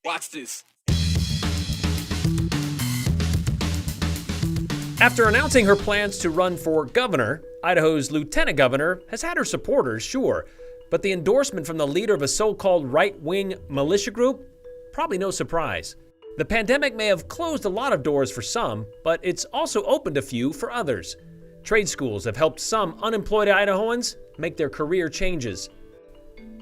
Watch this. After announcing her plans to run for governor, Idaho's lieutenant governor has had her supporters, sure, but the endorsement from the leader of a so-called right-wing militia group? Probably no surprise. The pandemic may have closed a lot of doors for some, but it's also opened a few for others. Trade schools have helped some unemployed Idahoans make their career changes.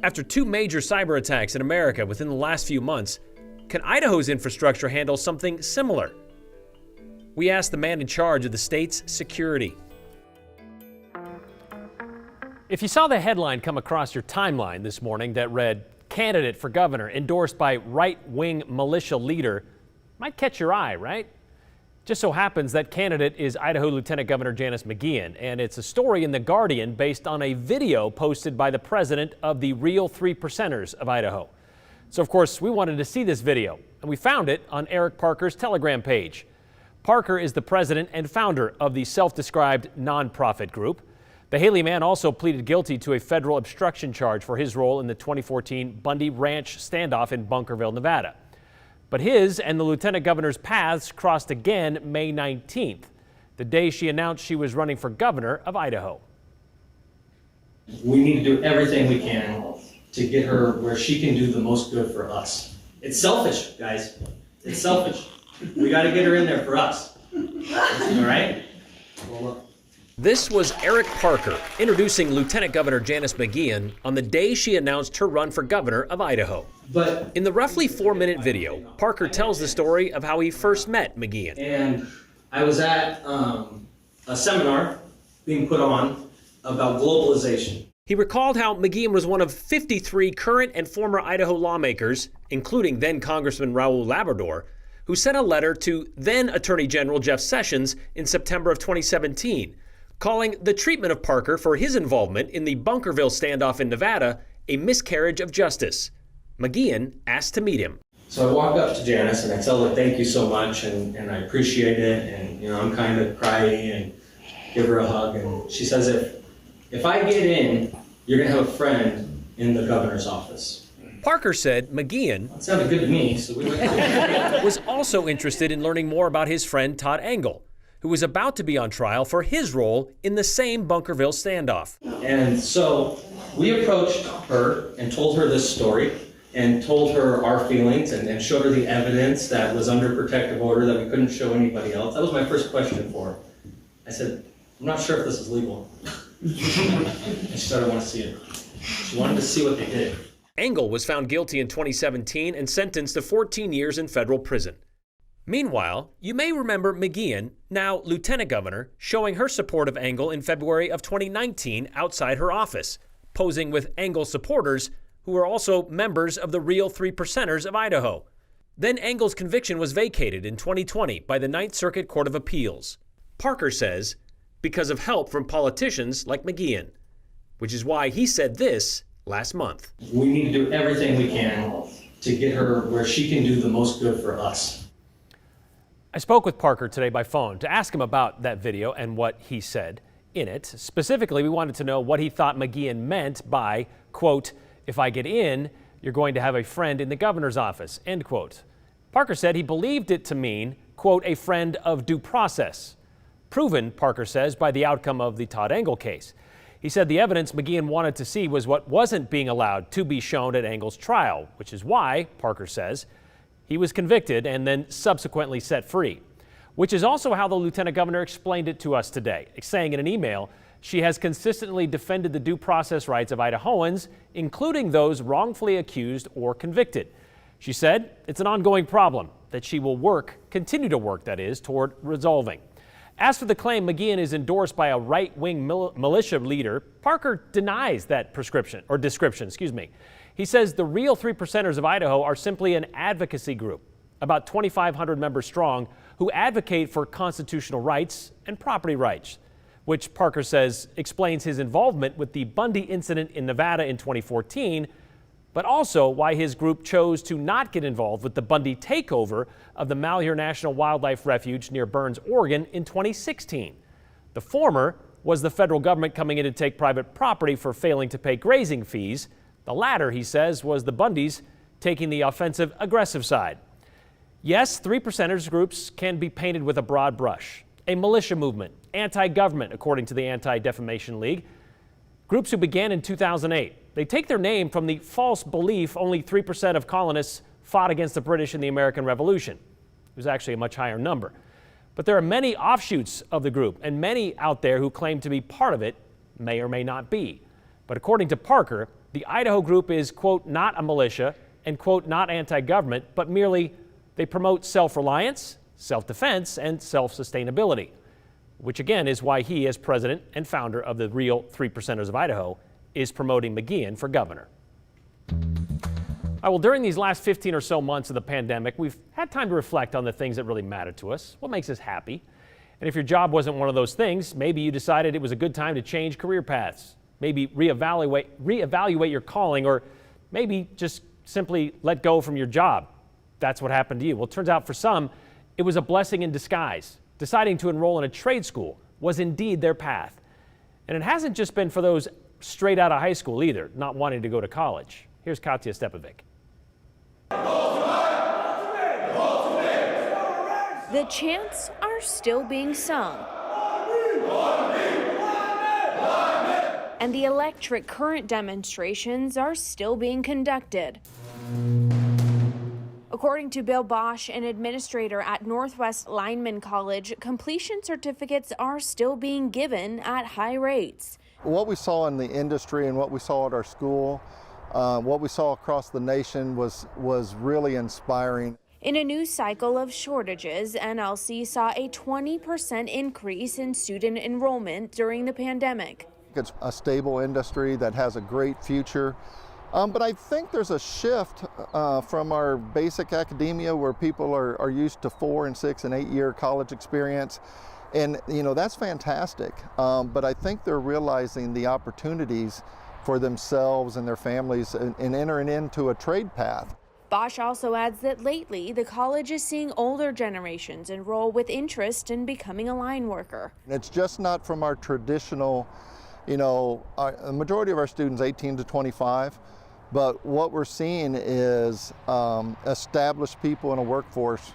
After 2 major cyber attacks in America within the last few months, can Idaho's infrastructure handle something similar? We asked the man in charge of the state's security. If you saw the headline come across your timeline this morning that read, "Candidate for governor endorsed by right-wing militia leader," might catch your eye, right? Just so happens that candidate is Idaho Lieutenant Governor Janice McGeachin, and it's a story in The Guardian based on a video posted by the president of the Real 3 Percenters of Idaho. So, of course, we wanted to see this video, and we found it on Eric Parker's Telegram page. Parker is the president and founder of the self-described nonprofit group. The Haley man also pleaded guilty to a federal obstruction charge for his role in the 2014 Bundy Ranch standoff in Bunkerville, Nevada. But his and the lieutenant governor's paths crossed again May 19th, the day she announced she was running for governor of Idaho. We need to do everything we can to get her where she can do the most good for us. It's selfish, guys. It's selfish. We got to get her in there for us. All right? This was Eric Parker introducing Lieutenant Governor Janice McGeachin on the day she announced her run for governor of Idaho. But in the roughly 4-minute video, Parker tells the story of how he first met McGeachin. And I was at a seminar being put on about globalization. He recalled how McGeachin was one of 53 current and former Idaho lawmakers, including then Congressman Raul Labrador, who sent a letter to then Attorney General Jeff Sessions in September of 2017, calling the treatment of Parker for his involvement in the Bunkerville standoff in Nevada a miscarriage of justice. McGeachin asked to meet him. So I walk up to Janice and I tell her thank you so much and I appreciate it, and I'm kind of crying and give her a hug, and she says, if I get in, you're gonna have a friend in the governor's office. Parker said McGeachin That sounded good to me, so we went to was also interested in learning more about his friend Todd Engel, who was about to be on trial for his role in the same Bunkerville standoff. And so we approached her and told her this story and told her our feelings and showed her the evidence that was under protective order that we couldn't show anybody else. That was my first question for her. I said, I'm not sure if this is legal. And she said, I want to see it. She wanted to see what they did. Engel was found guilty in 2017 and sentenced to 14 years in federal prison. Meanwhile, you may remember McGeachin, now lieutenant governor, showing her support of Engel in February of 2019 outside her office, posing with Engel supporters who are also members of the Real 3 Percenters of Idaho. Then Engel's conviction was vacated in 2020 by the Ninth Circuit Court of Appeals. Parker says, because of help from politicians like McGeachin, which is why he said this last month. We need to do everything we can to get her where she can do the most good for us. I spoke with Parker today by phone to ask him about that video and what he said in it. Specifically, we wanted to know what he thought McGeachin meant by, quote, if I get in, you're going to have a friend in the governor's office, end quote. Parker said he believed it to mean, quote, a friend of due process. Proven, Parker says, by the outcome of the Todd Engel case. He said the evidence McGeachin wanted to see was what wasn't being allowed to be shown at Engel's trial, which is why, Parker says, he was convicted and then subsequently set free, which is also how the lieutenant governor explained it to us today, saying in an email, she has consistently defended the due process rights of Idahoans, including those wrongfully accused or convicted. She said it's an ongoing problem that she will continue to work, that is, toward resolving. As for the claim McGeachin is endorsed by a right-wing militia leader, Parker denies that description. He says the Real 3 Percenters of Idaho are simply an advocacy group, about 2,500 members strong, who advocate for constitutional rights and property rights, which Parker says explains his involvement with the Bundy incident in Nevada in 2014, but also why his group chose to not get involved with the Bundy takeover of the Malheur National Wildlife Refuge near Burns, Oregon in 2016. The former was the federal government coming in to take private property for failing to pay grazing fees. The latter, he says, was the Bundys taking the offensive, aggressive side. Yes, 3%ers groups can be painted with a broad brush. A militia movement, anti-government, according to the Anti-Defamation League. Groups who began in 2008. They take their name from the false belief only 3% of colonists fought against the British in the American Revolution. It was actually a much higher number. But there are many offshoots of the group, and many out there who claim to be part of it may or may not be. But according to Parker, the Idaho group is, quote, not a militia and, quote, not anti-government, but merely they promote self-reliance, self-defense, and self-sustainability, which again is why he, as president and founder of the real 3%ers of Idaho, is promoting McGeachin for governor. Well, during these last 15 or so months of the pandemic, we've had time to reflect on the things that really matter to us, what makes us happy. And if your job wasn't one of those things, maybe you decided it was a good time to change career paths, maybe reevaluate your calling, or maybe just simply let go from your job. That's what happened to you. Well, it turns out for some, it was a blessing in disguise. Deciding to enroll in a trade school was indeed their path. And it hasn't just been for those straight out of high school either, not wanting to go to college. Here's Katya Stepovic. The chants are still being sung. And the electric current demonstrations are still being conducted. According to Bill Bosch, an administrator at Northwest Lineman College, completion certificates are still being given at high rates. What we saw in the industry and what we saw at our school, what we saw across the nation was really inspiring. In a new cycle of shortages, NLC saw a 20% increase in student enrollment during the pandemic. It's a stable industry that has a great future. But I think there's a shift from our basic academia where people are used to 4 and 6 and 8 year college experience. And that's fantastic. But I think they're realizing the opportunities for themselves and their families in entering into a trade path. Bosch also adds that lately the college is seeing older generations enroll with interest in becoming a line worker. It's just not from our traditional, the majority of our students 18 to 25, but what we're seeing is established people in a workforce,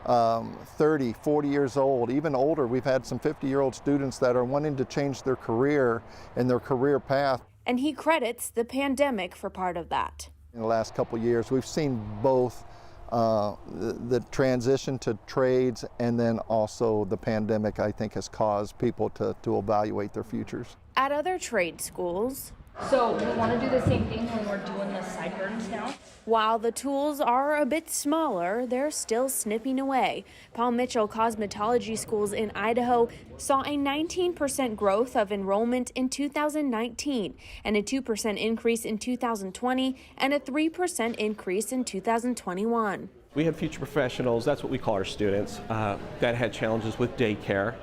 30, 40 years old, even older. We've had some 50-year-old students that are wanting to change their career and their career path. And he credits the pandemic for part of that. In the last couple of years, we've seen both the transition to trades, and then also the pandemic, I think, has caused people to evaluate their futures. At other trade schools, so we want to do the same thing when we're doing the sideburns now. While the tools are a bit smaller, they're still snipping away. Paul Mitchell Cosmetology Schools in Idaho saw a 19% growth of enrollment in 2019, and a 2% increase in 2020, and a 3% increase in 2021. We have future professionals, that's what we call our students, that had challenges with daycare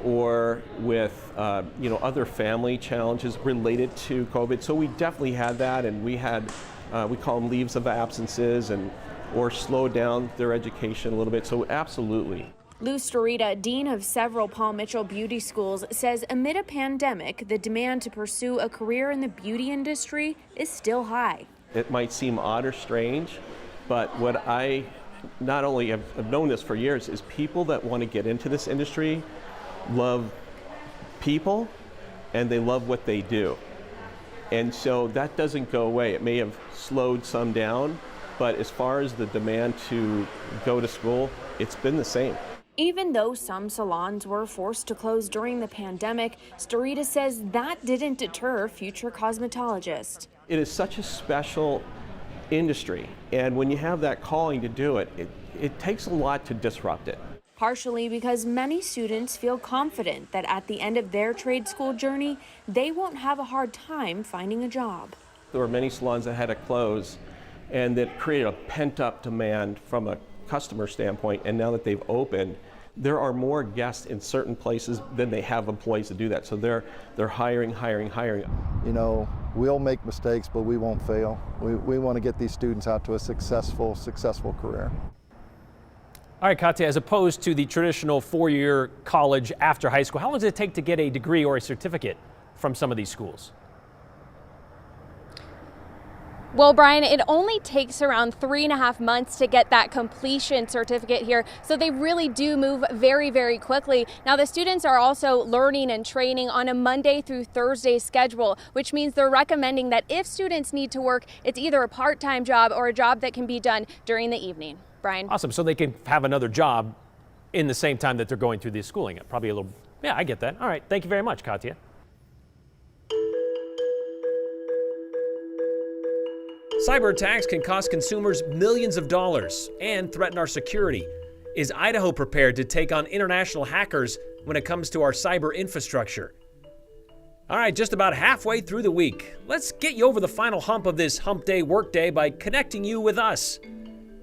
or with other family challenges related to COVID. So we definitely had that, and we had we call them leaves of absences or slowed down their education a little bit. So absolutely. Lou Storita, dean of several Paul Mitchell beauty schools, says amid a pandemic, the demand to pursue a career in the beauty industry is still high. It might seem odd or strange, but what I not only have known this for years is people that want to get into this industry love people and they love what they do. And so that doesn't go away. It may have slowed some down, but as far as the demand to go to school, it's been the same. Even though some salons were forced to close during the pandemic, Storita says that didn't deter future cosmetologists. It is such a special industry, and when you have that calling to do it, it takes a lot to disrupt it. Partially because many students feel confident that at the end of their trade school journey, they won't have a hard time finding a job. There were many salons that had to close, and that created a pent-up demand from a customer standpoint, and now that they've opened, there are more guests in certain places than they have employees to do that. So they're hiring. We'll make mistakes, but we won't fail. We want to get these students out to a successful career. All right, Katya, as opposed to the traditional 4-year college after high school, how long does it take to get a degree or a certificate from some of these schools? Well, Brian, it only takes around 3.5 months to get that completion certificate here, so they really do move very, very quickly. Now, the students are also learning and training on a Monday through Thursday schedule, which means they're recommending that if students need to work, it's either a part-time job or a job that can be done during the evening. Brian? Awesome. So they can have another job in the same time that they're going through the schooling. Probably a little, yeah, I get that. All right. Thank you very much, Katya. Cyber attacks can cost consumers millions of dollars and threaten our security. Is Idaho prepared to take on international hackers when it comes to our cyber infrastructure? All right, just about halfway through the week. Let's get you over the final hump of this hump day workday by connecting you with us.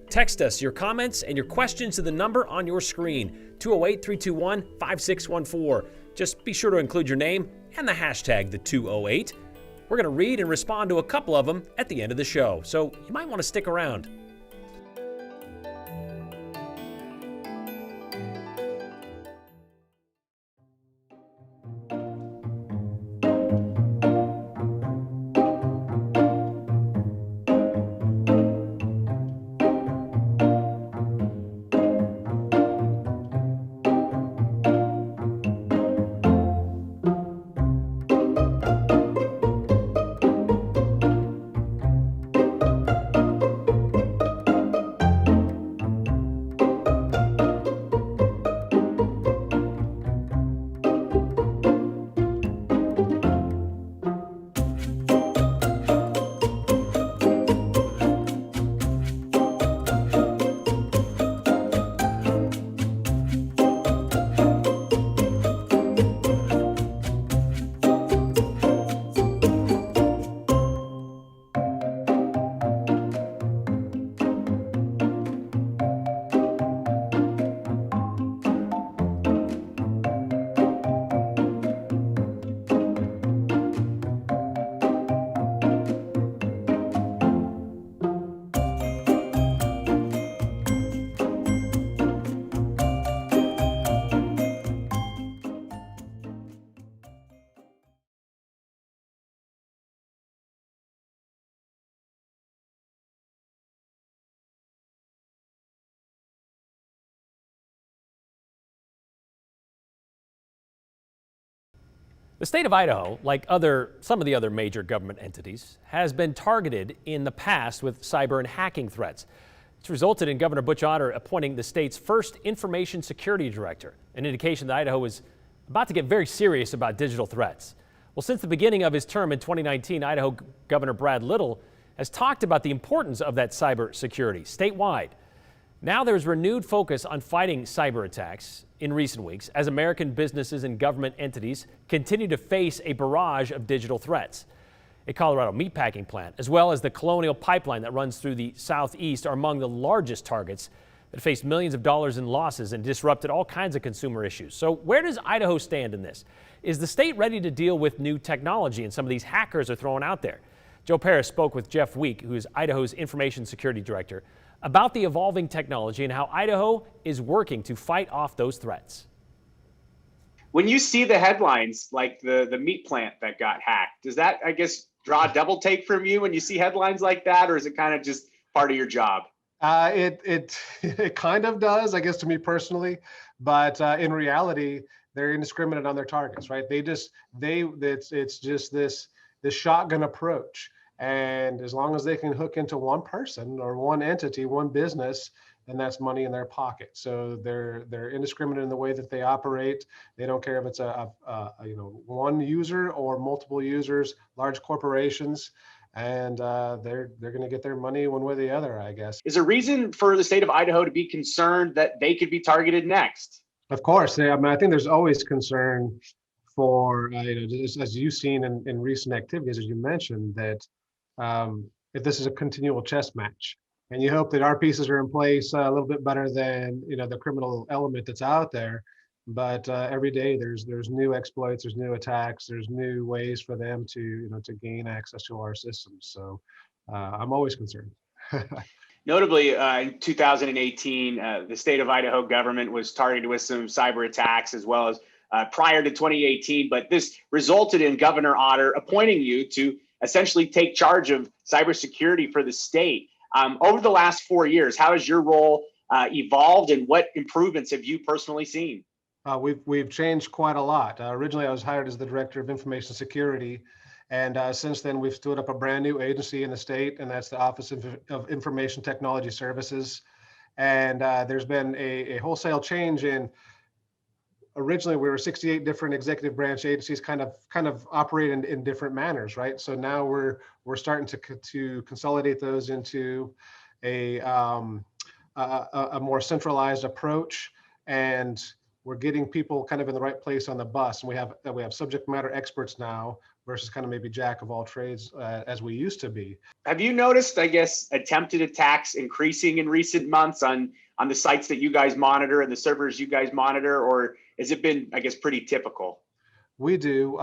Text us your comments and your questions to the number on your screen, 208-321-5614. Just be sure to include your name and the hashtag the 208. We're going to read and respond to a couple of them at the end of the show, so you might want to stick around. The state of Idaho, like some of the other major government entities, has been targeted in the past with cyber and hacking threats. It's resulted in Governor Butch Otter appointing the state's first information security director, an indication that Idaho is about to get very serious about digital threats. Well, since the beginning of his term in 2019, Idaho Governor Brad Little has talked about the importance of that cyber security statewide. Now there's renewed focus on fighting cyber attacks in recent weeks as American businesses and government entities continue to face a barrage of digital threats. A Colorado meatpacking plant, as well as the Colonial Pipeline that runs through the southeast, are among the largest targets that faced millions of dollars in losses and disrupted all kinds of consumer issues. So where does Idaho stand in this? Is the state ready to deal with new technology and some of these hackers are throwing out there? Joe Paris spoke with Jeff Week, who is Idaho's information security director, about the evolving technology and how Idaho is working to fight off those threats. When you see the headlines like the meat plant that got hacked, does that, I guess, draw a double take from you when you see headlines like that, or is it kind of just part of your job? It kind of does, I guess, to me personally, but in reality, they're indiscriminate on their targets, right? It's just this shotgun approach. And as long as they can hook into one person or one entity, one business, then that's money in their pocket. So they're indiscriminate in the way that they operate. They don't care if it's one user or multiple users, large corporations, and they're going to get their money one way or the other, I guess. Is there reason for the state of Idaho to be concerned that they could be targeted next? Of course, I think there's always concern for just as you've seen in recent activities, as you mentioned, that if this is a continual chess match, and you hope that our pieces are in place a little bit better than the criminal element that's out there, but every day there's new exploits, there's new attacks, there's new ways for them to to gain access to our systems. So I'm always concerned. Notably, in 2018, the state of Idaho government was targeted with some cyber attacks, as well as prior to 2018. But this resulted in Governor Otter appointing you to essentially take charge of cybersecurity for the state. Over the last 4 years, how has your role evolved, and what improvements have you personally seen? We've changed quite a lot. Originally, I was hired as the Director of Information Security, and since then we've stood up a brand new agency in the state, and that's the Office of Information Technology Services. And there's been a wholesale change in. Originally, we were 68 different executive branch agencies, kind of operate in different manners, right? So now we're starting to consolidate those into a more centralized approach, and we're getting people kind of in the right place on the bus. And we have subject matter experts now versus kind of maybe jack of all trades as we used to be. Have you noticed, I guess, attempted attacks increasing in recent months on the sites that you guys monitor and the servers you guys monitor, or has it been, I guess, pretty typical? We do.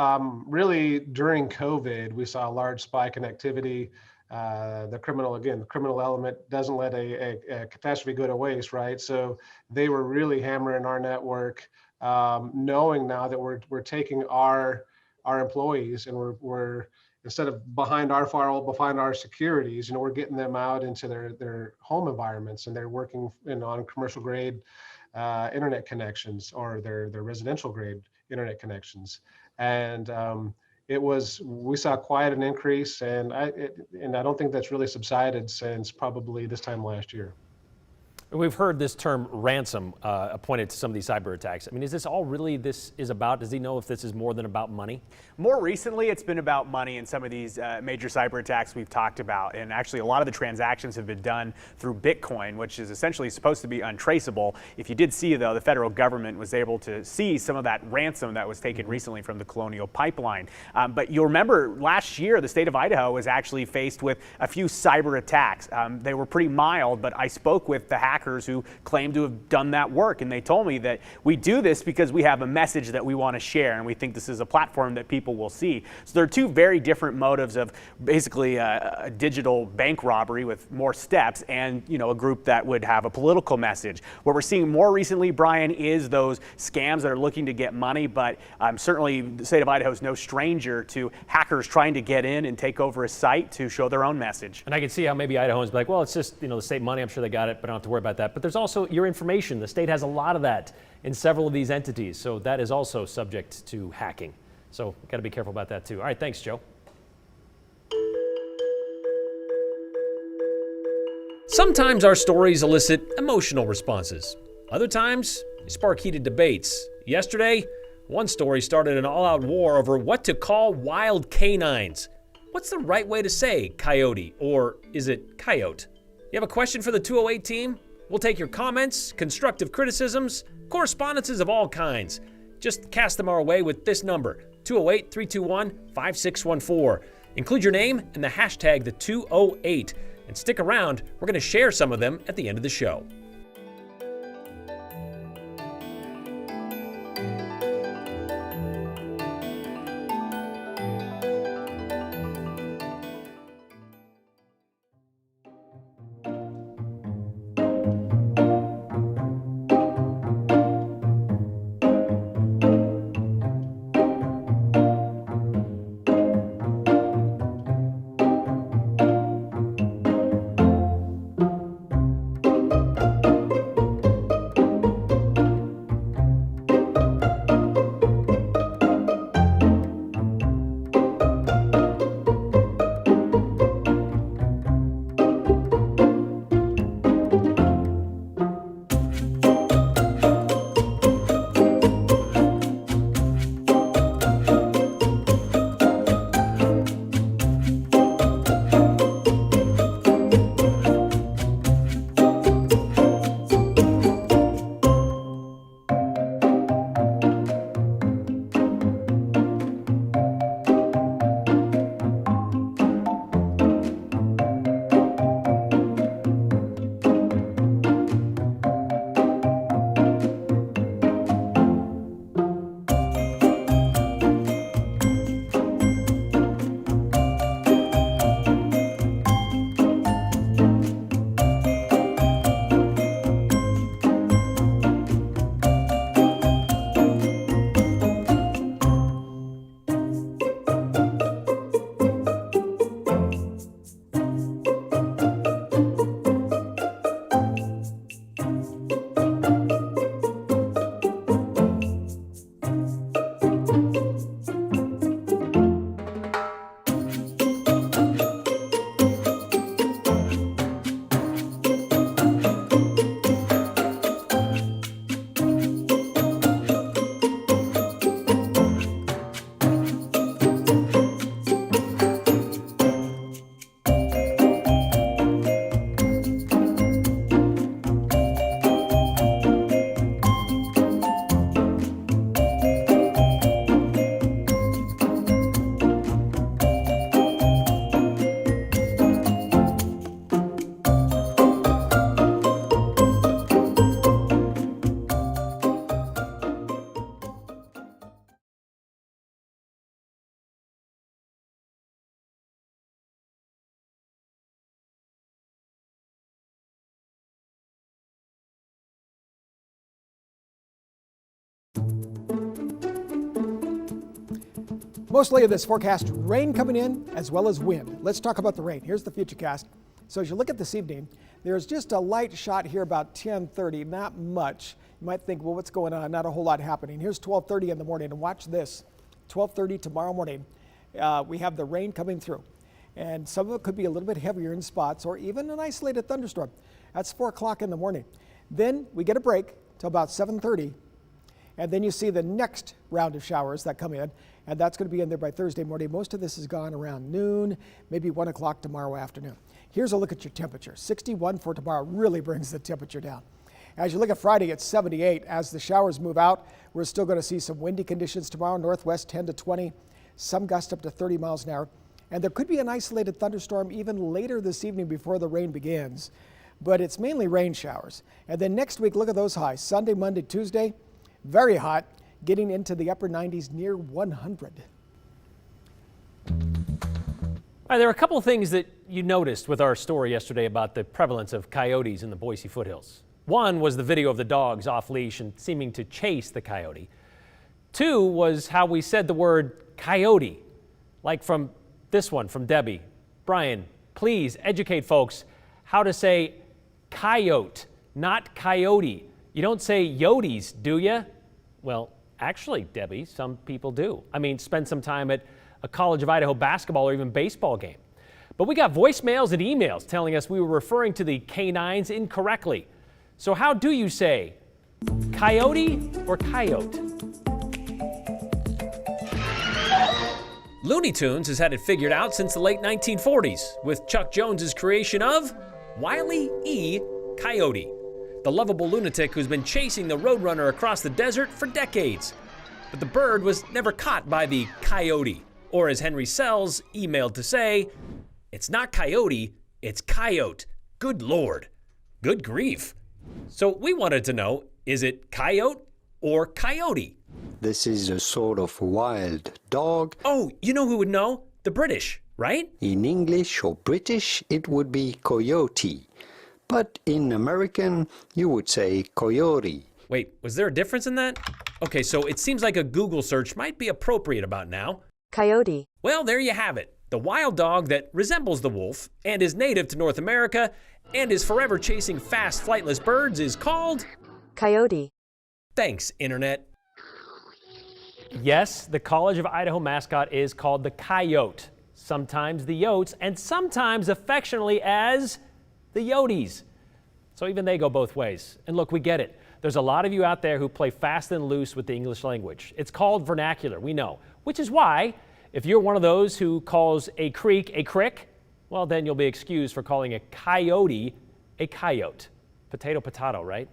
Really, during COVID, we saw a large spike in activity. The criminal element doesn't let a catastrophe go to waste, right? So they were really hammering our network, knowing now that we're taking our employees and we're instead of behind our firewall, behind our securities, we're getting them out into their home environments, and they're working on commercial grade internet connections or their residential grade internet connections. And we saw quite an increase, and I don't think that's really subsided since probably this time last year. We've heard this term ransom appointed to some of these cyber attacks. I mean, is this all really this is about? Does he know if this is more than about money? More recently, it's been about money in some of these major cyber attacks we've talked about. And actually, a lot of the transactions have been done through Bitcoin, which is essentially supposed to be untraceable. If you did see, though, the federal government was able to see some of that ransom that was taken recently from the Colonial Pipeline. But you'll remember last year, the state of Idaho was actually faced with a few cyber attacks. They were pretty mild, but I spoke with the hackers who claim to have done that work, and they told me that we do this because we have a message that we want to share, and we think this is a platform that people will see. So there are two very different motives of basically a digital bank robbery with more steps, and a group that would have a political message. What we're seeing more recently, Brian, is those scams that are looking to get money, but certainly the state of Idaho is no stranger to hackers trying to get in and take over a site to show their own message. And I can see how maybe Idahoans be like, well, it's just the state money, I'm sure they got it, but I don't have to worry about that. But there's also your information. The state has a lot of that in several of these entities, so that is also subject to hacking. So got to be careful about that too. All right, thanks, Joe. Sometimes our stories elicit emotional responses. Other times, they spark heated debates. Yesterday, one story started an all-out war over what to call wild canines. What's the right way to say coyote, or is it coyote? You have a question for the 208 team? We'll take your comments, constructive criticisms, correspondences of all kinds. Just cast them our way with this number, 208-321-5614. Include your name and the hashtag the 208. And stick around, we're going to share some of them at the end of the show. Mostly of this forecast, rain coming in as well as wind. Let's talk about the rain. Here's the futurecast. So as you look at this evening, there's just a light shot here about 10:30, not much. You might think, well, what's going on? Not a whole lot happening. Here's 12:30 in the morning, and watch this. 12:30 tomorrow morning, we have the rain coming through. And some of it could be a little bit heavier in spots or even an isolated thunderstorm. That's 4 o'clock in the morning. Then we get a break till about 7:30. And then you see the next round of showers that come in, and that's going to be in there by Thursday morning. Most of this is gone around noon, maybe 1 o'clock tomorrow afternoon. Here's a look at your temperature. 61 for tomorrow really brings the temperature down. As you look at Friday, it's 78. As the showers move out, we're still going to see some windy conditions tomorrow, northwest 10 to 20, some gusts up to 30 miles an hour. And there could be an isolated thunderstorm even later this evening before the rain begins. But it's mainly rain showers. And then next week, look at those highs. Sunday, Monday, Tuesday. Very hot, getting into the upper 90s, near 100. All right, there are a couple of things that you noticed with our story yesterday about the prevalence of coyotes in the Boise foothills. One was the video of the dogs off leash and seeming to chase the coyote. Two was how we said the word coyote, like from this one from Debbie. Brian, please educate folks how to say coyote, not coyote. You don't say yotes, do you? Well, actually, Debbie, some people do. I mean, spend some time at a College of Idaho basketball or even baseball game. But we got voicemails and emails telling us we were referring to the canines incorrectly. So how do you say coyote or coyote? Looney Tunes has had it figured out since the late 1940s with Chuck Jones's creation of Wile E. Coyote, the lovable lunatic who's been chasing the roadrunner across the desert for decades. But the bird was never caught by the coyote, or as Henry Sells emailed to say, it's not coyote, it's coyote. Good Lord. Good grief. So we wanted to know, is it coyote or coyote? This is a sort of wild dog. Oh, you know who would know? The British, right? In English or British, it would be coyote. But in American, you would say coyote. Wait, was there a difference in that? Okay, so it seems like a Google search might be appropriate about now. Coyote. Well, there you have it. The wild dog that resembles the wolf and is native to North America and is forever chasing fast, flightless birds is called... Coyote. Thanks, Internet. Yes, the College of Idaho mascot is called the coyote, sometimes the yotes, and sometimes affectionately as... the yotes. So even they go both ways. And look, we get it. There's a lot of you out there who play fast and loose with the English language. It's called vernacular, we know. Which is why, if you're one of those who calls a creek a crick, well, then you'll be excused for calling a coyote a coyote. Potato, potato, right?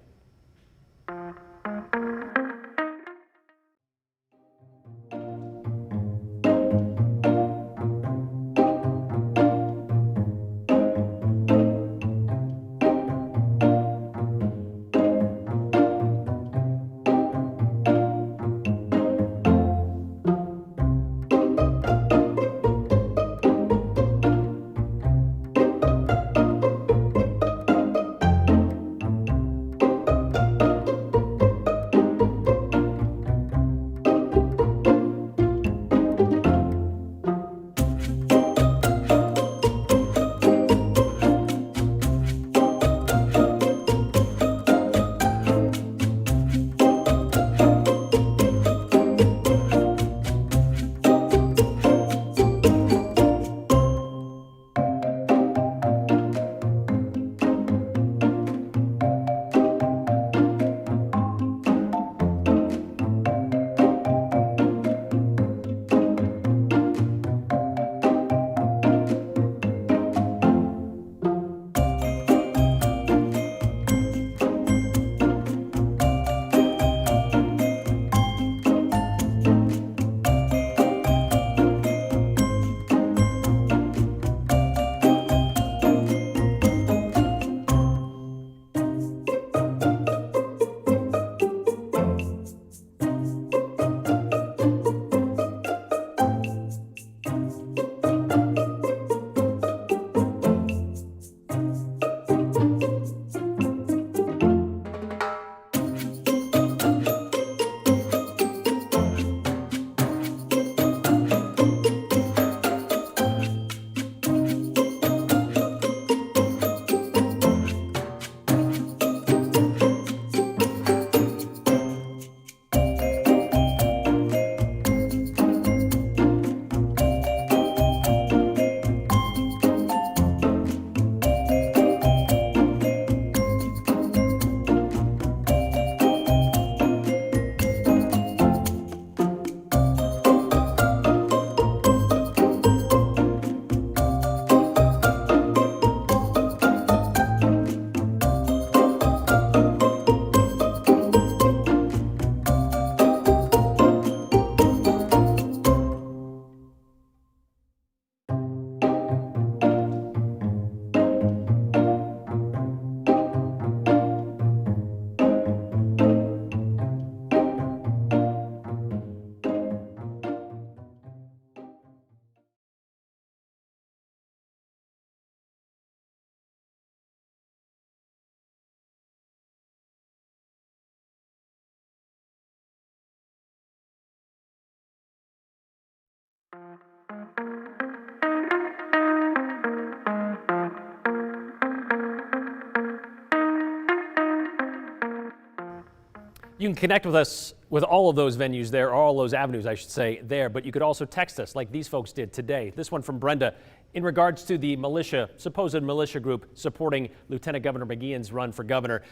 You can connect with us with all of those venues there, or all those avenues, I should say, there, but you could also text us like these folks did today. This one from Brenda in regards to the militia, supposed militia group supporting Lieutenant Governor McGeachin's run for governor.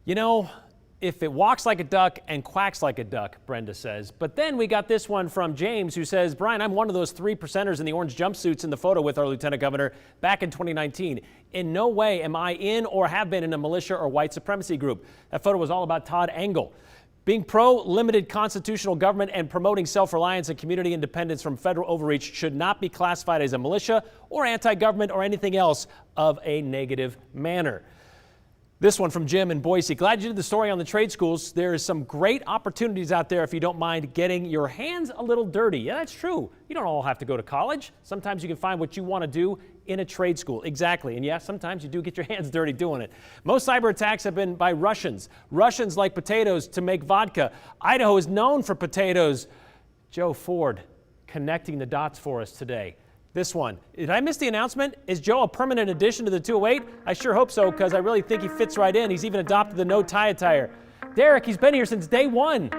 You know, if it walks like a duck and quacks like a duck, Brenda says. But then we got this one from James, who says, Brian, I'm one of those 3%ers in the orange jumpsuits in the photo with our Lieutenant Governor back in 2019. In no way am I in or have been in a militia or white supremacy group. That photo was all about Todd Engel. Being pro-limited constitutional government and promoting self-reliance and community independence from federal overreach should not be classified as a militia or anti-government or anything else of a negative manner. This one from Jim in Boise. Glad you did the story on the trade schools. There is some great opportunities out there if you don't mind getting your hands a little dirty. Yeah, that's true. You don't all have to go to college. Sometimes you can find what you want to do in a trade school. Exactly. And yes, sometimes you do get your hands dirty doing it. Most cyber attacks have been by Russians. Russians like potatoes to make vodka. Idaho is known for potatoes. Joe Ford connecting the dots for us today. This one. Did I miss the announcement? Is Joe a permanent addition to the 208? I sure hope so, because I really think he fits right in. He's even adopted the no tie attire. Derek, he's been here since day one.